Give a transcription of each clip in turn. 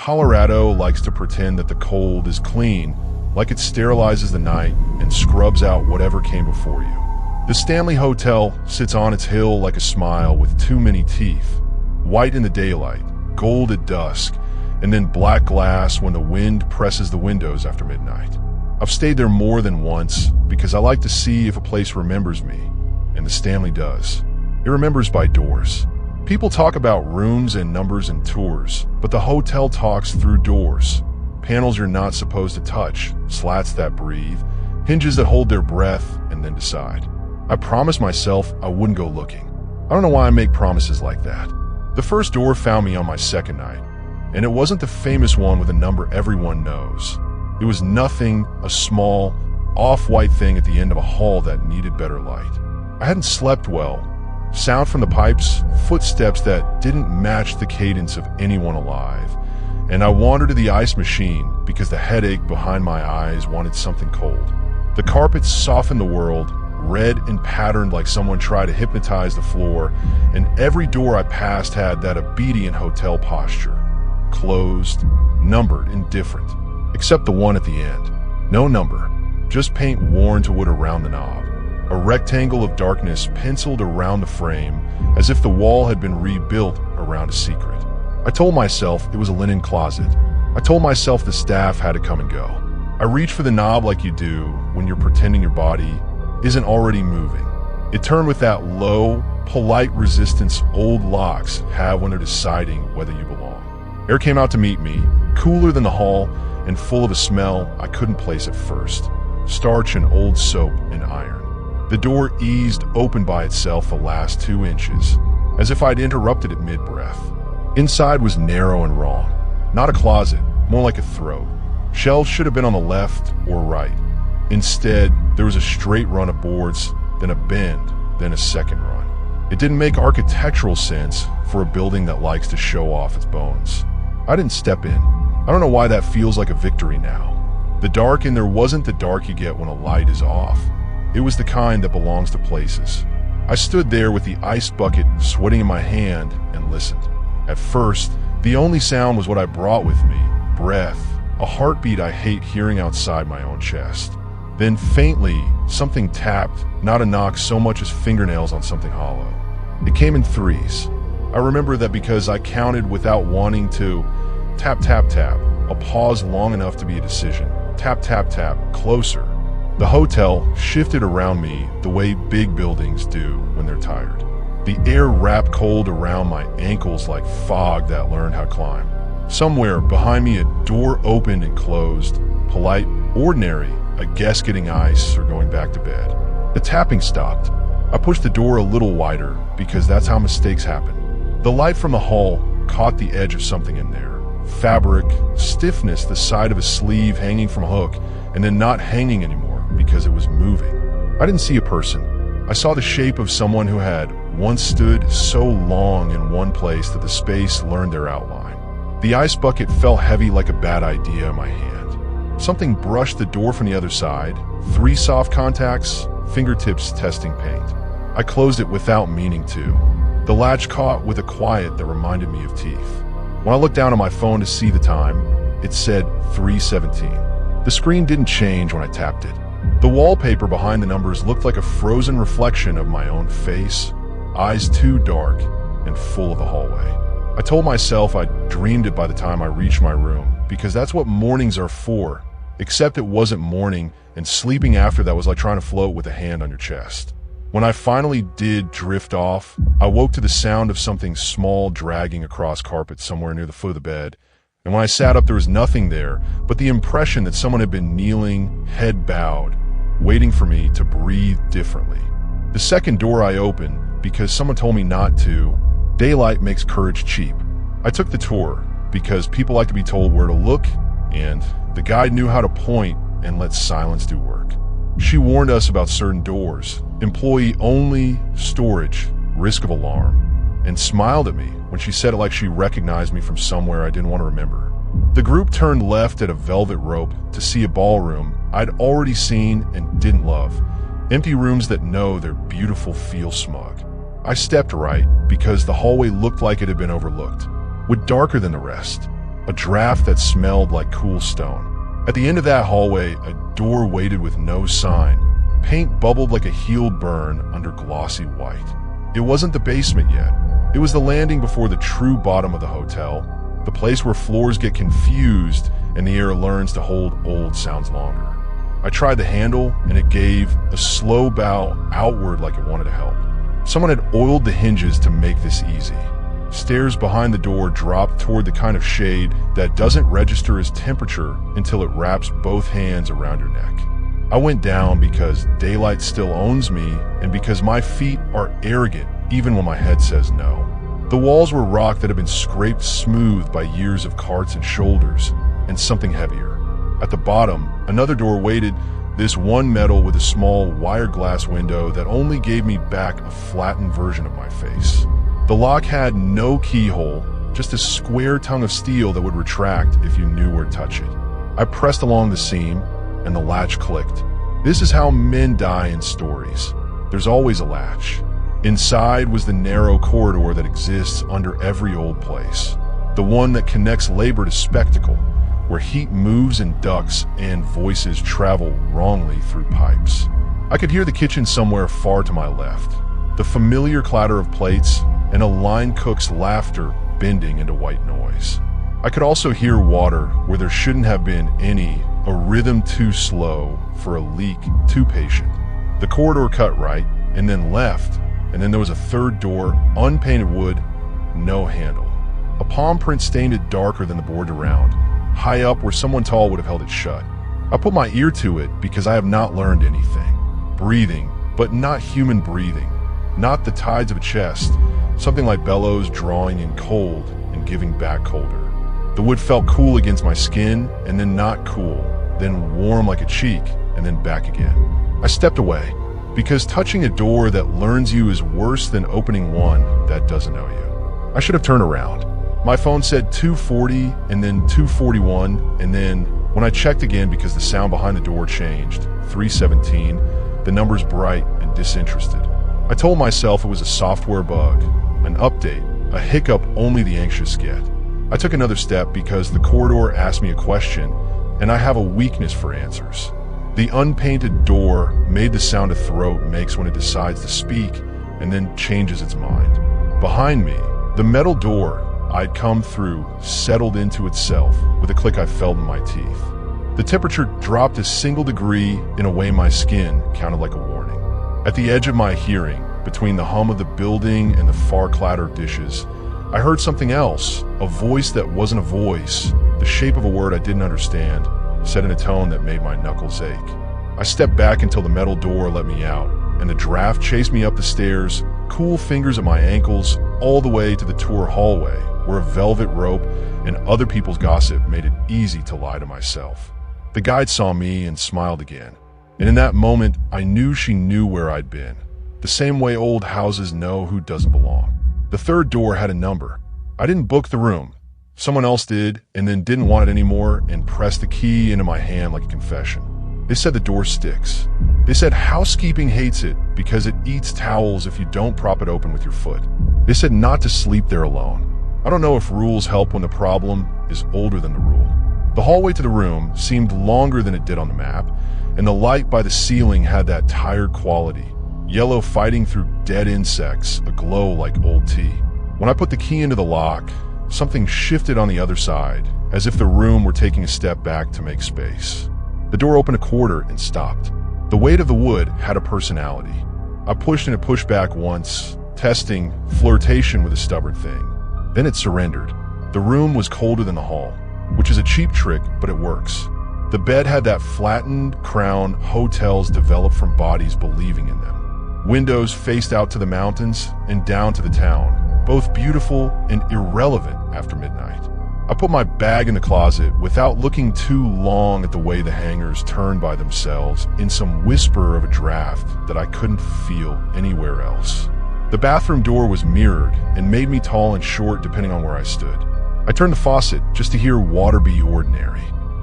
Colorado likes to pretend that the cold is clean, like it sterilizes the night and scrubs out whatever came before you. The Stanley Hotel sits on its hill like a smile with too many teeth, white in the daylight, gold at dusk, and then black glass when the wind presses the windows after midnight. I've stayed there more than once because I like to see if a place remembers me, and the Stanley does. It remembers by doors. People talk about rooms and numbers and tours, but the hotel talks through doors. Panels you're not supposed to touch, slats that breathe, hinges that hold their breath and then decide. I promised myself I wouldn't go looking. I don't know why I make promises like that. The first door found me on my second night, and it wasn't the famous one with a number everyone knows. It was nothing, a small, off-white thing at the end of a hall that needed better light. I hadn't slept well. Sound from the pipes, footsteps that didn't match the cadence of anyone alive. And I wandered to the ice machine because the headache behind my eyes wanted something cold. The carpets softened the world, red and patterned like someone tried to hypnotize the floor, and every door I passed had that obedient hotel posture. Closed, numbered, and different. Except the one at the end. No number, just paint worn to wood around the knob. A rectangle of darkness penciled around the frame, as if the wall had been rebuilt around a secret. I told myself it was a linen closet. I told myself the staff had to come and go. I reached for the knob like you do when you're pretending your body isn't already moving. It turned with that low, polite resistance old locks have when they're deciding whether you belong. Air came out to meet me, cooler than the hall and full of a smell I couldn't place at first. Starch and old soap and iron. The door eased open by itself the last 2 inches, as if I'd interrupted it mid-breath. Inside was narrow and wrong. Not a closet, more like a throat. Shelves should have been on the left or right. Instead, there was a straight run of boards, then a bend, then a second run. It didn't make architectural sense for a building that likes to show off its bones. I didn't step in. I don't know why that feels like a victory now. The dark in there wasn't the dark you get when a light is off. It was the kind that belongs to places. I stood there with the ice bucket sweating in my hand and listened. At first, the only sound was what I brought with me, breath, a heartbeat I hate hearing outside my own chest. Then faintly, something tapped, not a knock so much as fingernails on something hollow. It came in threes. I remember that because I counted without wanting to. Tap, tap, tap. A pause long enough to be a decision. Tap, tap, tap. Closer. The hotel shifted around me the way big buildings do when they're tired. The air wrapped cold around my ankles like fog that learned how to climb. Somewhere behind me a door opened and closed. Polite, ordinary, a guest getting ice or going back to bed. The tapping stopped. I pushed the door a little wider because that's how mistakes happen. The light from the hall caught the edge of something in there. Fabric, stiffness, the side of a sleeve hanging from a hook, and then not hanging anymore because it was moving. I didn't see a person. I saw the shape of someone who had once stood so long in one place that the space learned their outline. The ice bucket felt heavy like a bad idea in my hand. Something brushed the door from the other side, 3 soft contacts, fingertips testing paint. I closed it without meaning to. The latch caught with a quiet that reminded me of teeth. When I looked down at my phone to see the time, it said 3:17. The screen didn't change when I tapped it. The wallpaper behind the numbers looked like a frozen reflection of my own face, eyes too dark and full of the hallway. I told myself I'd dreamed it by the time I reached my room, because that's what mornings are for, except it wasn't morning, and sleeping after that was like trying to float with a hand on your chest. When I finally did drift off, I woke to the sound of something small dragging across carpet somewhere near the foot of the bed, and when I sat up there was nothing there but the impression that someone had been kneeling, head bowed, waiting for me to breathe differently. The second door I opened, because someone told me not to. Daylight makes courage cheap. I took the tour, because people like to be told where to look, and the guide knew how to point and let silence do work. She warned us about certain doors, employee only, storage, risk of alarm, and smiled at me when she said it like she recognized me from somewhere I didn't want to remember. The group turned left at a velvet rope to see a ballroom I'd already seen and didn't love. Empty rooms that know they're beautiful feel smug. I stepped right because the hallway looked like it had been overlooked, with darker than the rest. a draft that smelled like cool stone. At the end of that hallway, a door waited with no sign. Paint bubbled like a healed burn under glossy white. It wasn't the basement yet. It was the landing before the true bottom of the hotel, the place where floors get confused and the air learns to hold old sounds longer. I tried the handle, and it gave a slow bow outward like it wanted to help. Someone had oiled the hinges to make this easy. Stairs behind the door dropped toward the kind of shade that doesn't register as temperature until it wraps both hands around your neck. I went down because daylight still owns me and because my feet are arrogant even when my head says no. The walls were rock that had been scraped smooth by years of carts and shoulders, and something heavier. At the bottom, another door waited, this one metal with a small wire glass window that only gave me back a flattened version of my face. The lock had no keyhole, just a square tongue of steel that would retract if you knew where to touch it. I pressed along the seam, and the latch clicked. This is how men die in stories. There's always a latch. Inside was the narrow corridor that exists under every old place. The one that connects labor to spectacle, where heat moves in ducts and voices travel wrongly through pipes. I could hear the kitchen somewhere far to my left, the familiar clatter of plates, and a line cook's laughter bending into white noise. I could also hear water where there shouldn't have been any, a rhythm too slow for a leak too patient. The corridor cut right, and then left, and then there was a third door, unpainted wood, no handle. A palm print stained it darker than the board around, high up where someone tall would have held it shut. I put my ear to it because I have not learned anything. Breathing, but not human breathing. Not the tides of a chest, something like bellows drawing in cold and giving back colder. The wood felt cool against my skin, and then not cool, then warm like a cheek, and then back again. I stepped away, because touching a door that learns you is worse than opening one that doesn't know you. I should have turned around. My phone said 240, and then 241, and then, when I checked again because the sound behind the door changed, 317, the numbers bright and disinterested. I told myself it was a software bug, an update, a hiccup only the anxious get. I took another step because the corridor asked me a question, and I have a weakness for answers. The unpainted door made the sound a throat makes when it decides to speak and then changes its mind. Behind me, the metal door I'd come through settled into itself with a click I felt in my teeth. The temperature dropped a single degree in a way my skin counted like a warning. At the edge of my hearing, between the hum of the building and the far clatter of dishes, I heard something else, a voice that wasn't a voice, the shape of a word I didn't understand, said in a tone that made my knuckles ache. I stepped back until the metal door let me out, and the draft chased me up the stairs, cool fingers at my ankles, all the way to the tour hallway, where a velvet rope and other people's gossip made it easy to lie to myself. The guide saw me and smiled again, and in that moment, I knew she knew where I'd been, the same way old houses know who doesn't belong. The third door had a number. I didn't book the room. Someone else did, and then didn't want it anymore and pressed the key into my hand like a confession. They said the door sticks. They said housekeeping hates it because it eats towels if you don't prop it open with your foot. They said not to sleep there alone. I don't know if rules help when the problem is older than the rule. The hallway to the room seemed longer than it did on the map, and the light by the ceiling had that tired quality, yellow fighting through dead insects, a glow like old tea. When I put the key into the lock, something shifted on the other side, as if the room were taking a step back to make space. The door opened a quarter and stopped. The weight of the wood had a personality. I pushed and it pushed back once, testing flirtation with a stubborn thing. Then it surrendered. The room was colder than the hall, which is a cheap trick, but it works. The bed had that flattened crown hotels develop from bodies believing in them. Windows faced out to the mountains and down to the town, both beautiful and irrelevant after midnight. I put my bag in the closet without looking too long at the way the hangers turned by themselves in some whisper of a draft that I couldn't feel anywhere else. The bathroom door was mirrored and made me tall and short depending on where I stood. I turned the faucet just to hear water be ordinary.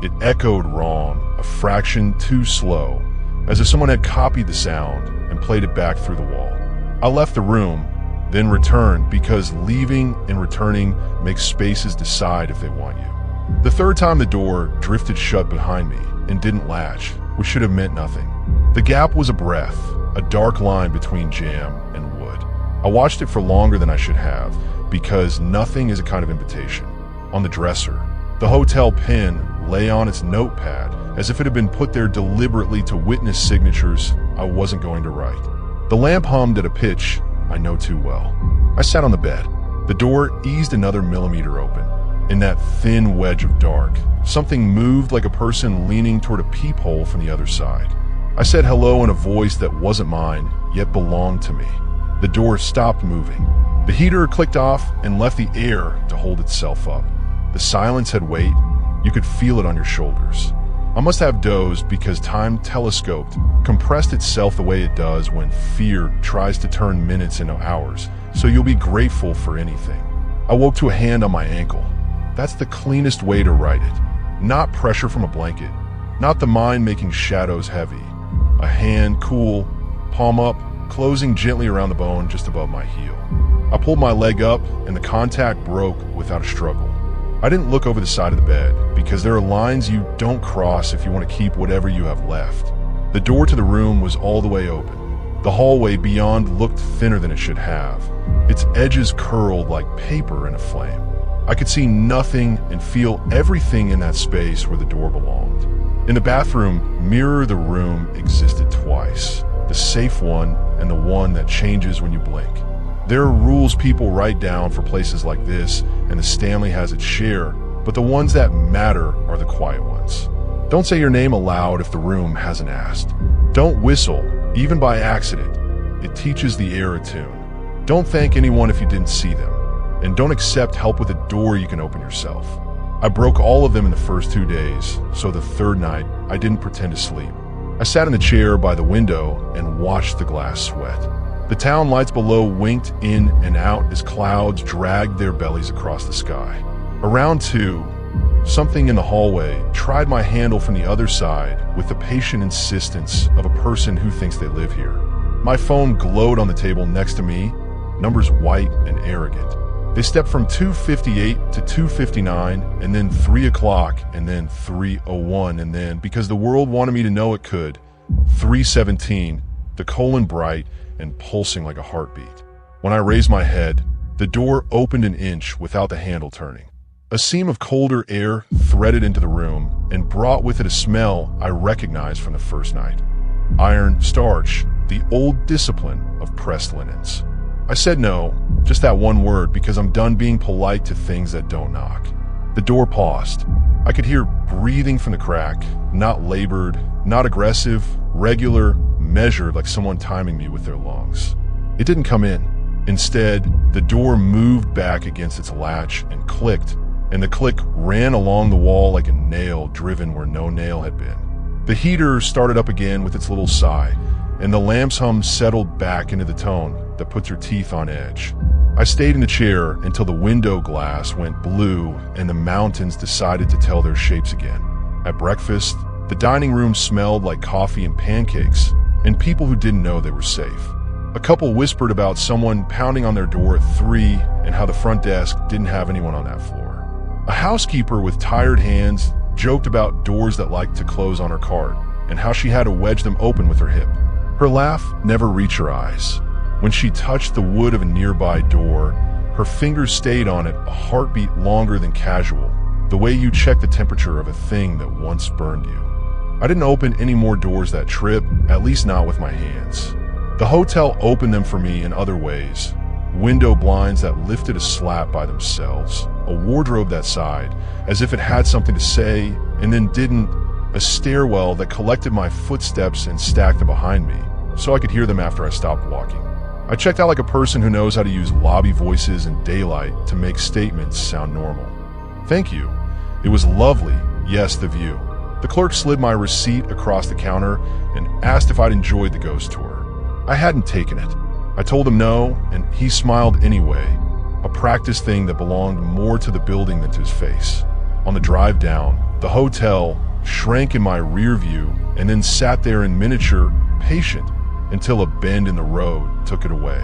It echoed wrong, a fraction too slow, as if someone had copied the sound and played it back through the wall. I left the room, then returned because leaving and returning makes spaces decide if they want you. The third time the door drifted shut behind me and didn't latch, which should have meant nothing. The gap was a breath, a dark line between jam and wood. I watched it for longer than I should have, because nothing is a kind of invitation. On the dresser, the hotel pen lay on its notepad as if it had been put there deliberately to witness signatures I wasn't going to write. The lamp hummed at a pitch I know too well. I sat on the bed. The door eased another millimeter open. In that thin wedge of dark, something moved like a person leaning toward a peephole from the other side. I said hello in a voice that wasn't mine, yet belonged to me. The door stopped moving. The heater clicked off and left the air to hold itself up. The silence had weight. You could feel it on your shoulders. I must have dozed because time telescoped, compressed itself the way it does when fear tries to turn minutes into hours, so you'll be grateful for anything. I woke to a hand on my ankle. That's the cleanest way to write it. Not pressure from a blanket, not the mind making shadows heavy. A hand, cool, palm up, closing gently around the bone just above my heel. I pulled my leg up and the contact broke without a struggle. I didn't look over the side of the bed, because there are lines you don't cross if you want to keep whatever you have left. The door to the room was all the way open. The hallway beyond looked thinner than it should have, its edges curled like paper in a flame. I could see nothing and feel everything in that space where the door belonged. In the bathroom, mirror the room existed twice, the safe one and the one that changes when you blink. There are rules people write down for places like this, and the Stanley has its share, but the ones that matter are the quiet ones. Don't say your name aloud if the room hasn't asked. Don't whistle, even by accident. It teaches the air a tune. Don't thank anyone if you didn't see them, and don't accept help with a door you can open yourself. I broke all of them in the first 2 days, so the third night, I didn't pretend to sleep. I sat in the chair by the window and watched the glass sweat. The town lights below winked in and out as clouds dragged their bellies across the sky. Around 2, something in the hallway tried my handle from the other side with the patient insistence of a person who thinks they live here. My phone glowed on the table next to me, numbers white and arrogant. They stepped from 2:58 to 2:59, and then 3 o'clock, and then 3:01, and then, because the world wanted me to know it could, 3:17, the colon bright and pulsing like a heartbeat. When I raised my head, the door opened an inch without the handle turning. A seam of colder air threaded into the room and brought with it a smell I recognized from the first night. Iron, starch, the old discipline of pressed linens. I said no, just that one word, because I'm done being polite to things that don't knock. The door paused. I could hear breathing from the crack, not labored, not aggressive, regular, measured like someone timing me with their lungs. It didn't come in. Instead, the door moved back against its latch and clicked, and the click ran along the wall like a nail driven where no nail had been. The heater started up again with its little sigh, and the lamp's hum settled back into the tone that puts your teeth on edge. I stayed in the chair until the window glass went blue and the mountains decided to tell their shapes again. At breakfast, the dining room smelled like coffee and pancakes, and people who didn't know they were safe. A couple whispered about someone pounding on their door at 3 and how the front desk didn't have anyone on that floor. A housekeeper with tired hands joked about doors that liked to close on her cart and how she had to wedge them open with her hip. Her laugh never reached her eyes. When she touched the wood of a nearby door, her fingers stayed on it a heartbeat longer than casual, the way you check the temperature of a thing that once burned you. I didn't open any more doors that trip, at least not with my hands. The hotel opened them for me in other ways. Window blinds that lifted a slat by themselves, a wardrobe that sighed, as if it had something to say, and then didn't, a stairwell that collected my footsteps and stacked them behind me, so I could hear them after I stopped walking. I checked out like a person who knows how to use lobby voices and daylight to make statements sound normal. Thank you. It was lovely, yes, the view. The clerk slid my receipt across the counter and asked if I'd enjoyed the ghost tour. I hadn't taken it. I told him no, and he smiled anyway, a practice thing that belonged more to the building than to his face. On the drive down, the hotel shrank in my rear view and then sat there in miniature, patient, until a bend in the road took it away.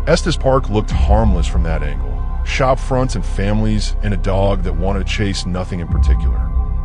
Estes Park looked harmless from that angle, shop fronts and families, and a dog that wanted to chase nothing in particular.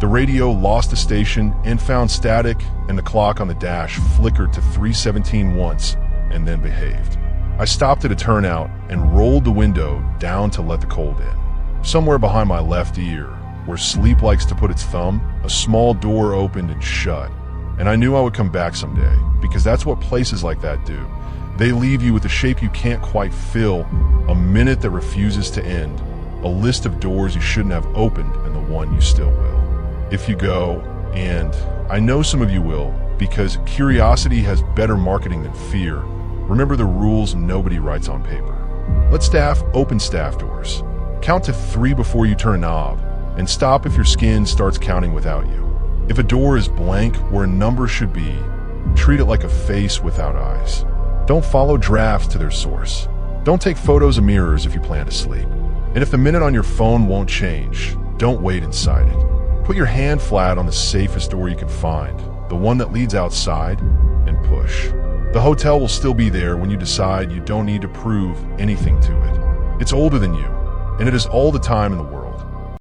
The radio lost the station and found static, and the clock on the dash flickered to 3:17 once and then behaved. I stopped at a turnout and rolled the window down to let the cold in. Somewhere behind my left ear, where sleep likes to put its thumb, a small door opened and shut. And I knew I would come back someday, because that's what places like that do. They leave you with a shape you can't quite fill, a minute that refuses to end, a list of doors you shouldn't have opened, and the one you still will. If you go, and I know some of you will, because curiosity has better marketing than fear, remember the rules nobody writes on paper. Let staff open staff doors. Count to 3 before you turn a knob, and stop if your skin starts counting without you. If a door is blank where a number should be, treat it like a face without eyes. Don't follow drafts to their source. Don't take photos of mirrors if you plan to sleep. And if the minute on your phone won't change, don't wait inside it. Put your hand flat on the safest door you can find, the one that leads outside, and push. The hotel will still be there when you decide you don't need to prove anything to it. It's older than you, and it has all the time in the world.